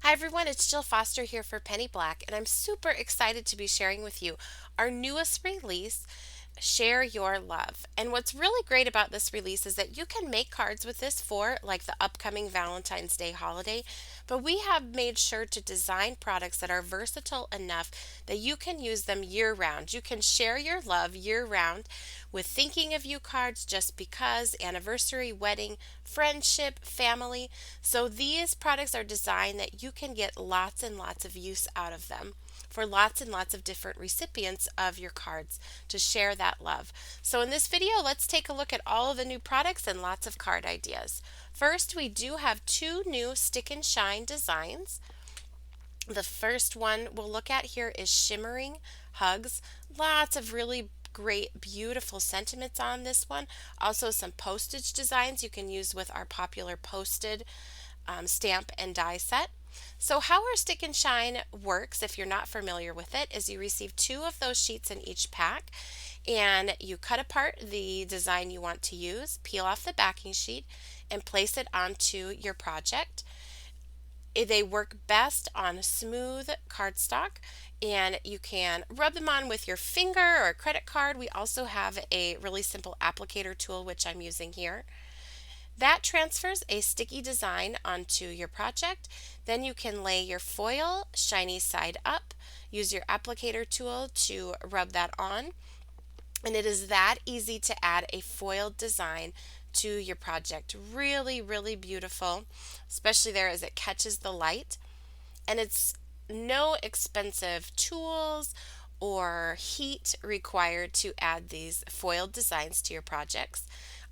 Hi everyone, it's Jill Foster here for Penny Black, and I'm super excited to be sharing with you our newest release, Share Your Love. And what's really great about this release is that you can make cards with this for like the upcoming Valentine's Day holiday, but we have made sure to design products that are versatile enough that you can use them year round. You can share your love year round with thinking of you cards just because, anniversary, wedding, friendship, family. So these products are designed that you can get lots and lots of use out of them for lots and lots of different recipients of your cards to share that love. So in this video, let's take a look at all of the new products and lots of card ideas. First, we do have two new stick and shine designs. The first one we'll look at here is Shimmering Hugs. Lots of really great, beautiful sentiments on this one. Also, some postage designs you can use with our popular posted stamp and die set. So, how our Stick and Shine works, if you're not familiar with it, is you receive two of those sheets in each pack and you cut apart the design you want to use, peel off the backing sheet, and place it onto your project. They work best on smooth cardstock and you can rub them on with your finger or a credit card. We also have a really simple applicator tool, which I'm using here. That transfers a sticky design onto your project. Then you can lay your foil shiny side up, use your applicator tool to rub that on, and it is that easy to add a foiled design to your project. Really, really beautiful, especially there as it catches the light. And it's no expensive tools or heat required to add these foiled designs to your projects.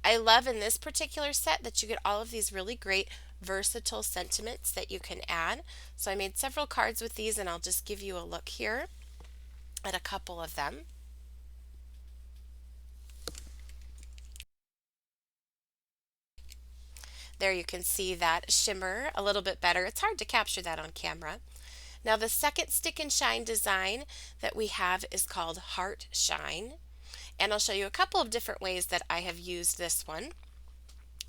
I love in this particular set that you get all of these really great versatile sentiments that you can add. So I made several cards with these and I'll just give you a look here at a couple of them. There you can see that shimmer a little bit better. It's hard to capture that on camera. Now the second stick and shine design that we have is called Heart Shine. And I'll show you a couple of different ways that I have used this one.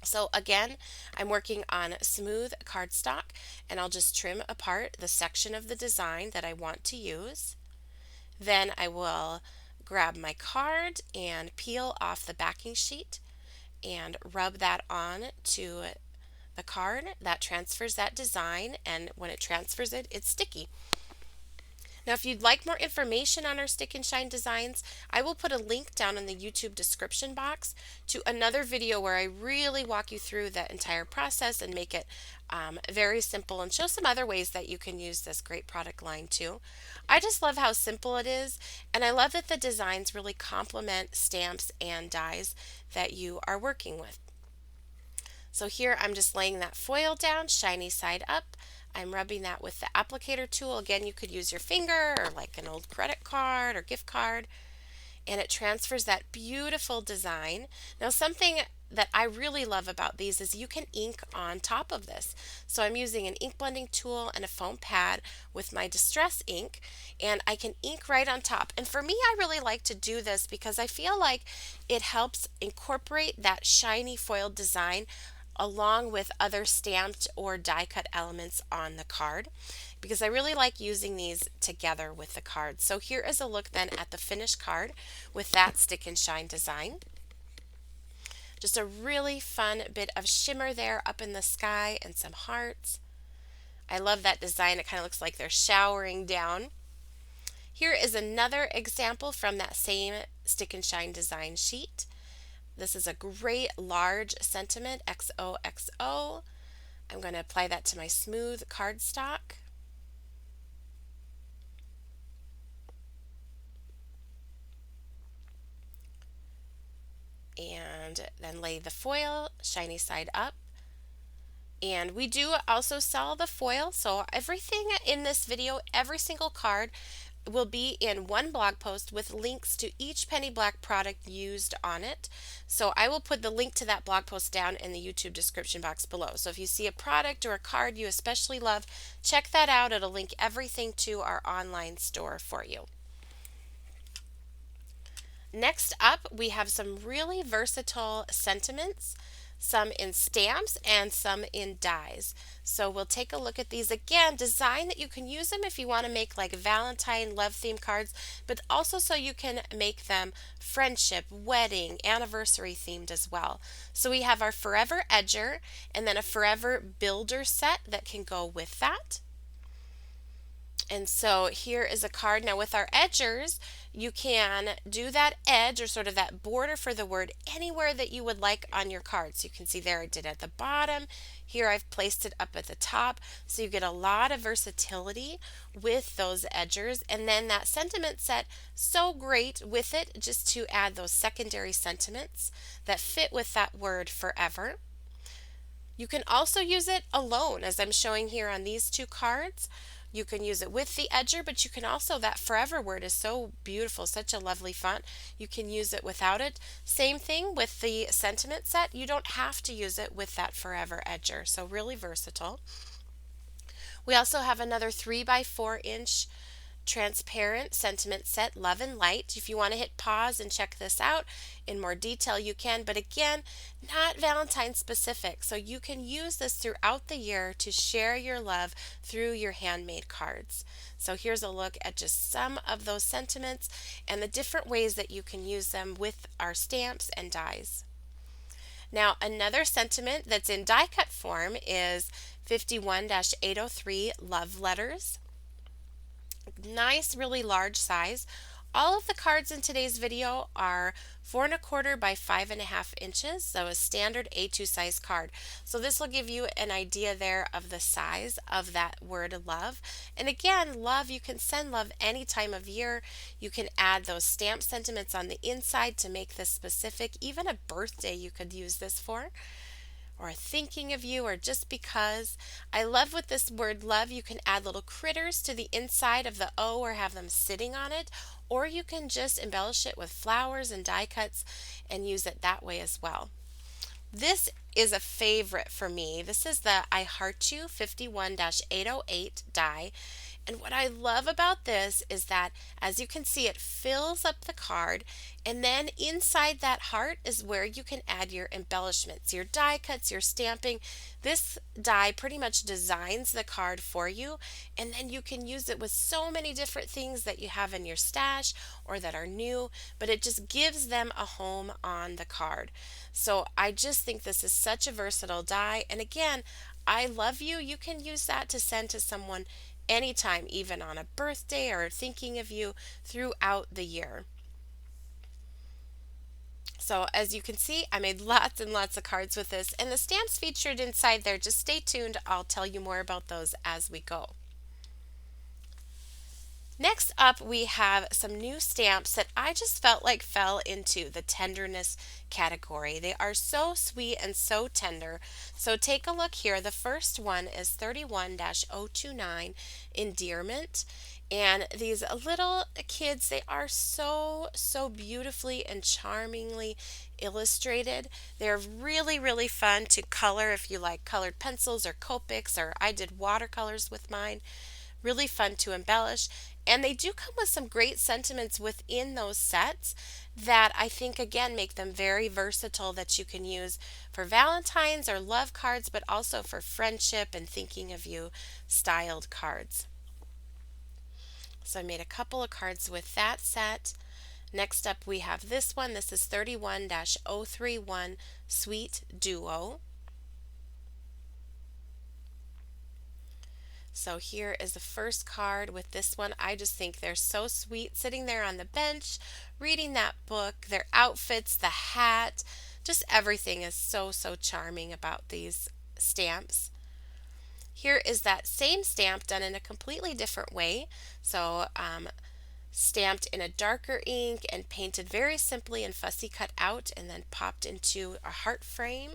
So again, I'm working on smooth cardstock and I'll just trim apart the section of the design that I want to use. Then I will grab my card and peel off the backing sheet and rub that on to the card. That transfers that design, and when it transfers it, it's sticky. Now, if you'd like more information on our stick and shine designs, I will put a link down in the YouTube description box to another video where I really walk you through the entire process and make it very simple and show some other ways that you can use this great product line too. I just love how simple it is, and I love that the designs really complement stamps and dies that you are working with. So here I'm just laying that foil down, shiny side up. I'm rubbing that with the applicator tool. Again, you could use your finger or like an old credit card or gift card, and it transfers that beautiful design. Now, something that I really love about these is you can ink on top of this. So I'm using an ink blending tool and a foam pad with my distress ink, and I can ink right on top. And for me, I really like to do this because I feel like it helps incorporate that shiny foiled design along with other stamped or die cut elements on the card, because I really like using these together with the card. So here is a look then at the finished card with that stick and shine design. Just a really fun bit of shimmer there up in the sky and some hearts. I love that design. It kind of looks like they're showering down. Here is another example from that same stick and shine design sheet. This is a great large sentiment, XOXO. I'm going to apply that to my smooth cardstock. And then lay the foil shiny side up. And we do also sell the foil, so everything in this video, every single card will be in one blog post with links to each Penny Black product used on it. So I will put the link to that blog post down in the YouTube description box below. So if you see a product or a card you especially love, check that out. It'll link everything to our online store for you. Next up, we have some really versatile sentiments. some in stamps, and some in dies. So we'll take a look at these again. Design that you can use them if you want to make like Valentine love theme cards, but also so you can make them friendship, wedding, anniversary themed as well. So we have our Forever Edger and then a Forever Builder set that can go with that. And so here is a card. Now with our edgers, you can do that edge or sort of that border for the word anywhere that you would like on your card. So you can see there I did at the bottom. Here I've placed it up at the top. So you get a lot of versatility with those edgers. And then that sentiment set, so great with it just to add those secondary sentiments that fit with that word forever. You can also use it alone, as I'm showing here on these two cards. You can use it with the edger, but you can also, that forever word is so beautiful, such a lovely font. You can use it without it. Same thing with the sentiment set. You don't have to use it with that forever edger, so really versatile. We also have another 3 by 4 inch transparent sentiment set, Love and Light. If you want to hit pause and check this out in more detail, you can, but again, not Valentine specific. So you can use this throughout the year to share your love through your handmade cards. So here's a look at just some of those sentiments and the different ways that you can use them with our stamps and dies. Now, another sentiment that's in die cut form is 51-803 Love Letters. Nice, really large size. All of the cards in today's video are 4 1/4 by 5 1/2 inches, so a standard A2 size card. So this will give you an idea there of the size of that word love. And again, love, you can send love any time of year. You can add those stamp sentiments on the inside to make this specific. Even a birthday you could use this for, or thinking of you, or just because. I love with this word love, you can add little critters to the inside of the O or have them sitting on it, or you can just embellish it with flowers and die cuts and use it that way as well. This is a favorite for me. This is the I Heart You 51-808 die. And what I love about this is that, as you can see, it fills up the card, and then inside that heart is where you can add your embellishments, your die cuts, your stamping. This die pretty much designs the card for you, and then you can use it with so many different things that you have in your stash or that are new, but it just gives them a home on the card. So I just think this is such a versatile die. And again, I love you. You can use that to send to someone anytime, even on a birthday or thinking of you throughout the year. So as you can see, I made lots and lots of cards with this, and the stamps featured inside there, just stay tuned. I'll tell you more about those as we go. Next up, we have some new stamps that I just felt like fell into the tenderness category. They are so sweet and so tender. So take a look here. The first one is 31-029 Endearment. And these little kids, they are so, so beautifully and charmingly illustrated. They're really, really fun to color if you like colored pencils or Copics, or I did watercolors with mine. Really fun to embellish. And they do come with some great sentiments within those sets that I think again make them very versatile, that you can use for Valentine's or love cards, but also for friendship and thinking of you styled cards. So I made a couple of cards with that set. Next up we have this one. This is 31-031 Sweet Duo. So here is the first card with this one. I just think they're so sweet sitting there on the bench, reading that book, their outfits, the hat, just everything is so, so charming about these stamps. Here is that same stamp done in a completely different way. So stamped in a darker ink and painted very simply and fussy cut out and then popped into a heart frame.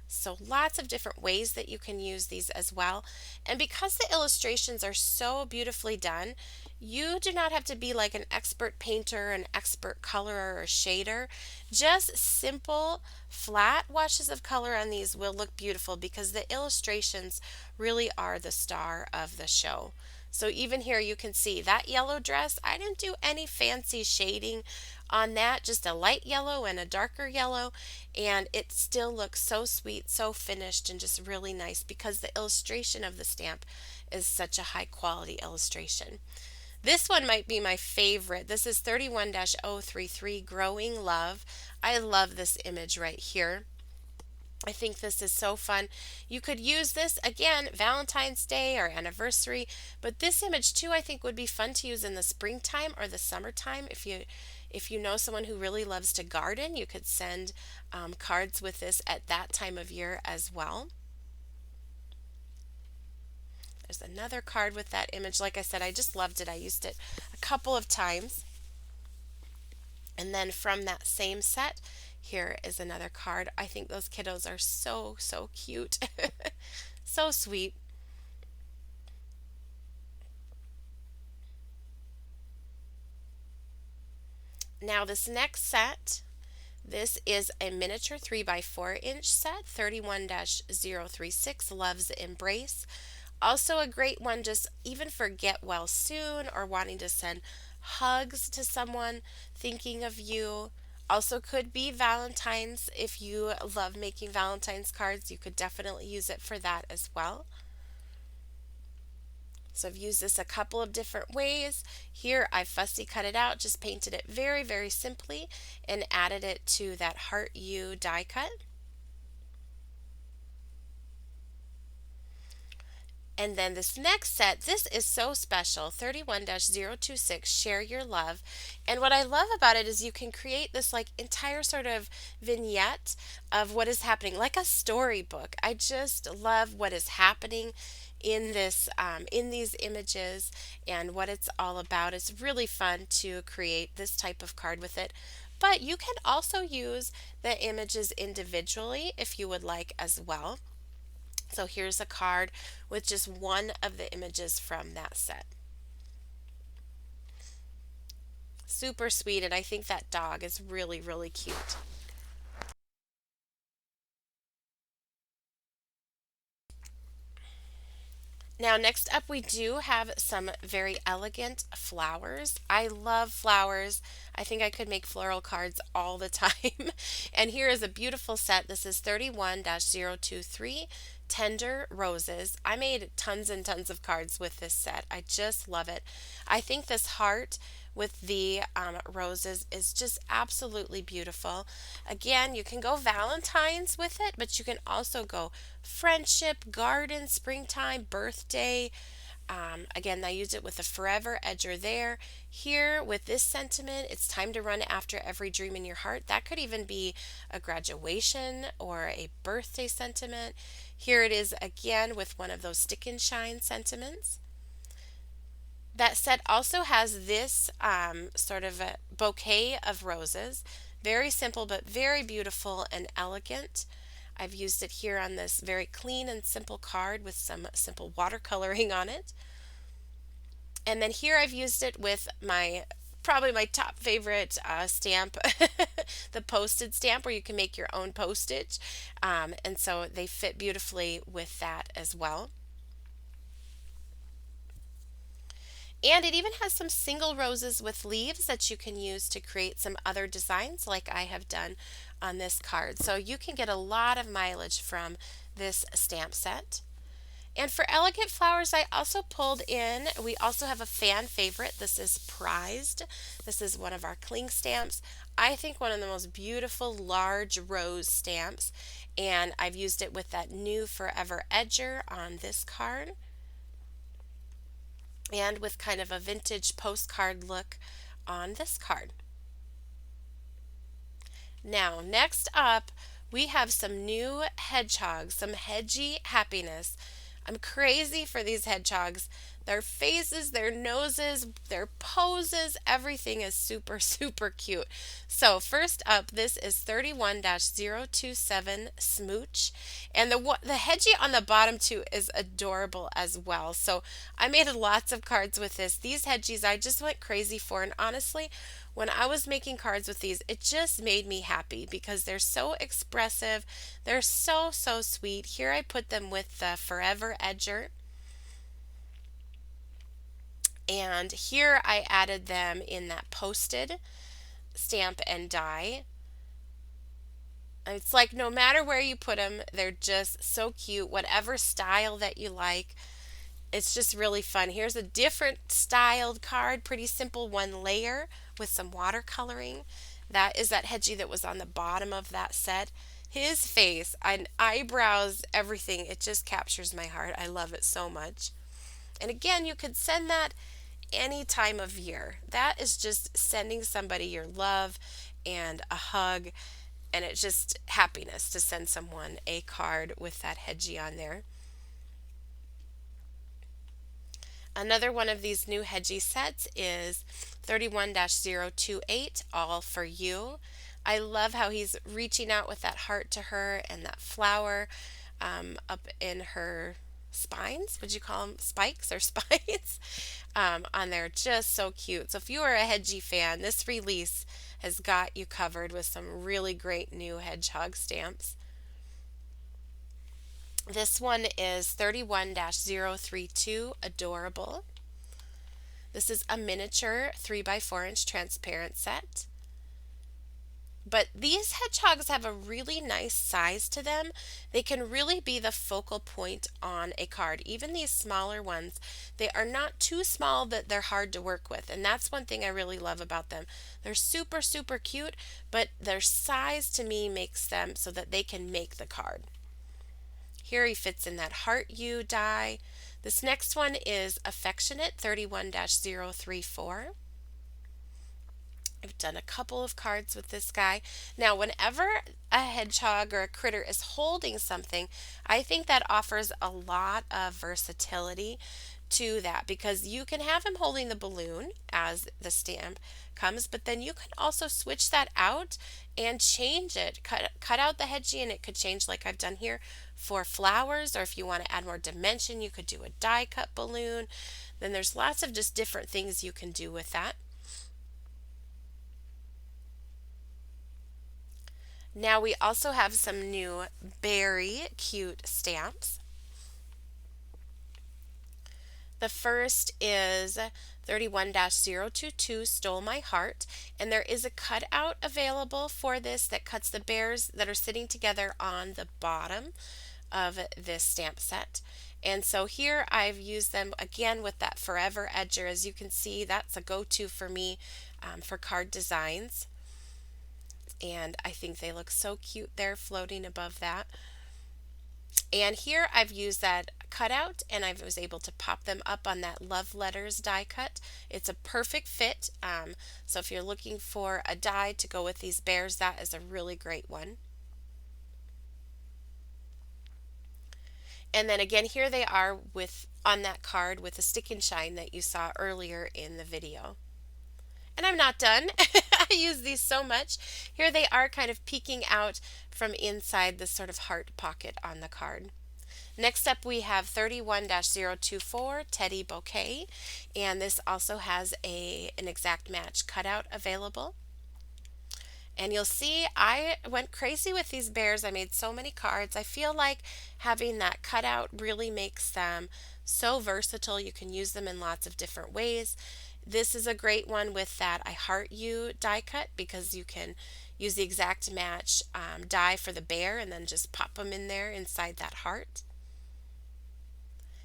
So lots of different ways that you can use these as well. And because the illustrations are so beautifully done, you do not have to be like an expert painter, an expert colorer or shader. Just simple flat washes of color on these will look beautiful because the illustrations really are the star of the show. So even here you can see that yellow dress, I didn't do any fancy shading on that, just a light yellow and a darker yellow, and it still looks so sweet, so finished, and just really nice because the illustration of the stamp is such a high quality illustration. This one might be my favorite. This is 31-033 Growing Love. I love this image right here. I think this is so fun. You could use this again Valentine's Day or anniversary, but this image too I think would be fun to use in the springtime or the summertime. If you know someone who really loves to garden, you could send cards with this at that time of year as well. There's another card with that image. Like I said, I just loved it. I used it a couple of times. And then from that same set, here is another card. I think those kiddos are so, so cute. So sweet. Now, this next set, this is a miniature 3 by 4 inch set, 31-036 Love's Embrace. Also, a great one just even for get well soon or wanting to send hugs to someone thinking of you. Also, could be Valentine's. If you love making Valentine's cards, you could definitely use it for that as well. So I've used this a couple of different ways. Here I fussy cut it out, just painted it very, very simply and added it to that heart U die cut. And then this next set, this is so special, 31-026 Share Your Love. And what I love about it is you can create this like entire sort of vignette of what is happening, like a storybook. I just love what is happening in this in these images and what it's all about. It's really fun to create this type of card with it. But you can also use the images individually if you would like as well. So here's a card with just one of the images from that set. Super sweet, and I think that dog is really, really cute. Now, next up, we do have some very elegant flowers. I love flowers. I think I could make floral cards all the time. And here is a beautiful set. This is 31-023 Tender Roses. I made tons and tons of cards with this set. I just love it. I think this heart with the roses is just absolutely beautiful. Again, you can go Valentine's with it, but you can also go friendship, garden, springtime, birthday. Again, I used it with a forever edger there. Here, with this sentiment, it's time to run after every dream in your heart. That could even be a graduation or a birthday sentiment. Here it is again with one of those stick and shine sentiments. That set also has this sort of a bouquet of roses. Very simple, but very beautiful and elegant. I've used it here on this very clean and simple card with some simple watercoloring on it. And then here I've used it with my probably my top favorite stamp, the posted stamp where you can make your own postage. And so they fit beautifully with that as well. And it even has some single roses with leaves that you can use to create some other designs like I have done on this card. So you can get a lot of mileage from this stamp set. And for elegant flowers, I also pulled in, we also have a fan favorite. This is Prized. This is one of our cling stamps. I think one of the most beautiful large rose stamps. And I've used it with that new Forever Edger on this card. And with kind of a vintage postcard look on this card. Now, next up, we have some new hedgehogs, some hedgy happiness. I'm crazy for these hedgehogs. Their faces, their noses, their poses, everything is super, super cute. So, first up, this is 31-027 Smooch. And the hedgie on the bottom, too, is adorable as well. So, I made lots of cards with this. These hedgies I just went crazy for. And honestly, when I was making cards with these, it just made me happy because they're so expressive. They're so, so sweet. Here I put them with the Forever Edger. And here I added them in that posted stamp and die. It's like no matter where you put them, they're just so cute. Whatever style that you like, it's just really fun. Here's a different styled card, pretty simple, one layer with some watercoloring. That is that Hedgie that was on the bottom of that set. His face and eyebrows, everything, it just captures my heart. I love it so much. And again, you could send that any time of year. That is just sending somebody your love and a hug, and it's just happiness to send someone a card with that Hedgie on there. Another one of these new Hedgie sets is 31-028, All for You. I love how he's reaching out with that heart to her and that flower up in her spines. Would you call them spikes or spines? On there. Just so cute. So if you are a Hedgie fan, this release has got you covered with some really great new hedgehog stamps. This one is 31-032, Adorable. This is a miniature 3x4-inch transparent set. But these hedgehogs have a really nice size to them. They can really be the focal point on a card. Even these smaller ones, they are not too small that they're hard to work with. And that's one thing I really love about them. They're super, super cute, but their size to me makes them so that they can make the card. Here he fits in that heart U die. This next one is Affectionate 31-034. I've done a couple of cards with this guy. Now, whenever a hedgehog or a critter is holding something, I think that offers a lot of versatility to that because you can have him holding the balloon as the stamp comes, but then you can also switch that out and change it. Cut out the hedgie and it could change like I've done here for flowers, or if you want to add more dimension, you could do a die cut balloon. Then there's lots of just different things you can do with that. Now we also have some new very cute stamps. The first is 31-022, Stole My Heart, and there is a cutout available for this that cuts the bears that are sitting together on the bottom of this stamp set. And so here I've used them again with that forever edger. As you can see, that's a go-to for me for card designs. And I think they look so cute there floating above that. And here I've used that cutout and I was able to pop them up on that love letters die cut. It's a perfect fit. So if you're looking for a die to go with these bears, that is a really great one. And then again, here they are with on that card with the stick and shine that you saw earlier in the video. And I'm not done. I use these so much. Here they are kind of peeking out from inside the sort of heart pocket on the card. Next up we have 31-024, Teddy Bouquet, and this also has an exact match cutout available. And you'll see I went crazy with these bears. I made so many cards. I feel like having that cutout really makes them so versatile. You can use them in lots of different ways. This is a great one with that I Heart You die cut because you can use the exact match die for the bear and then just pop them in there inside that heart.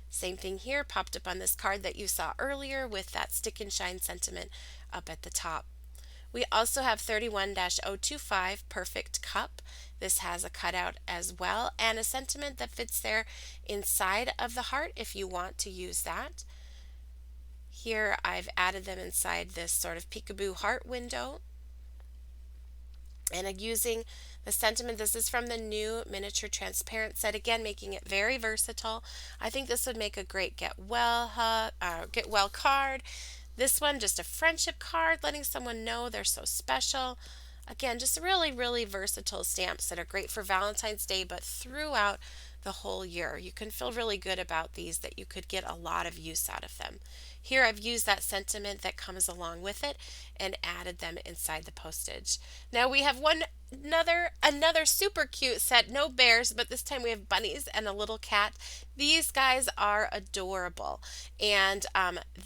Same thing here, popped up on this card that you saw earlier with that stick and shine sentiment up at the top. We also have 31-025, Perfect Cup. This has a cutout as well and a sentiment that fits there inside of the heart if you want to use that. Here I've added them inside this sort of peekaboo heart window. And using the sentiment, this is from the new miniature transparent set, again making it very versatile. I think this would make a great get well card. This one just a friendship card, letting someone know they're so special. Again, just really, really versatile stamps that are great for Valentine's Day, but throughout the whole year. You can feel really good about these that you could get a lot of use out of them. Here I've used that sentiment that comes along with it and added them inside the postage. Now we have one another super cute set. No bears, but this time we have bunnies and a little cat. These guys are adorable, and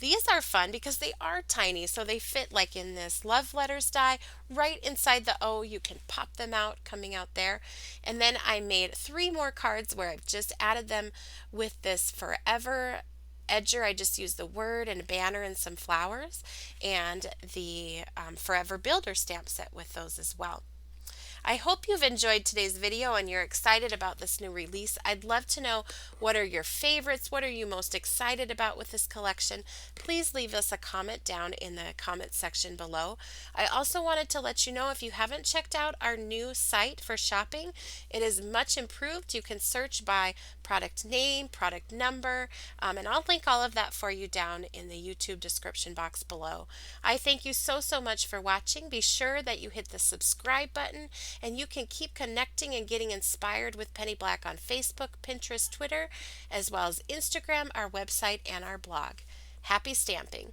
these are fun because they are tiny, so they fit like in this love letters die right inside the O. You can pop them out, coming out there, and then I made three more cards where I've just added them with this forever edger. I just used the word and a banner and some flowers, and the forever builder stamp set with those as well. I hope you've enjoyed today's video and you're excited about this new release. I'd love to know, what are your favorites? What are you most excited about with this collection? Please leave us a comment down in the comment section below. I also wanted to let you know, if you haven't checked out our new site for shopping, it is much improved. You can search by product name, product number, and I'll link all of that for you down in the YouTube description box below. I thank you so much for watching. Be sure that you hit the subscribe button, and you can keep connecting and getting inspired with Penny Black on Facebook, Pinterest, Twitter, as well as Instagram, our website, and our blog. Happy stamping!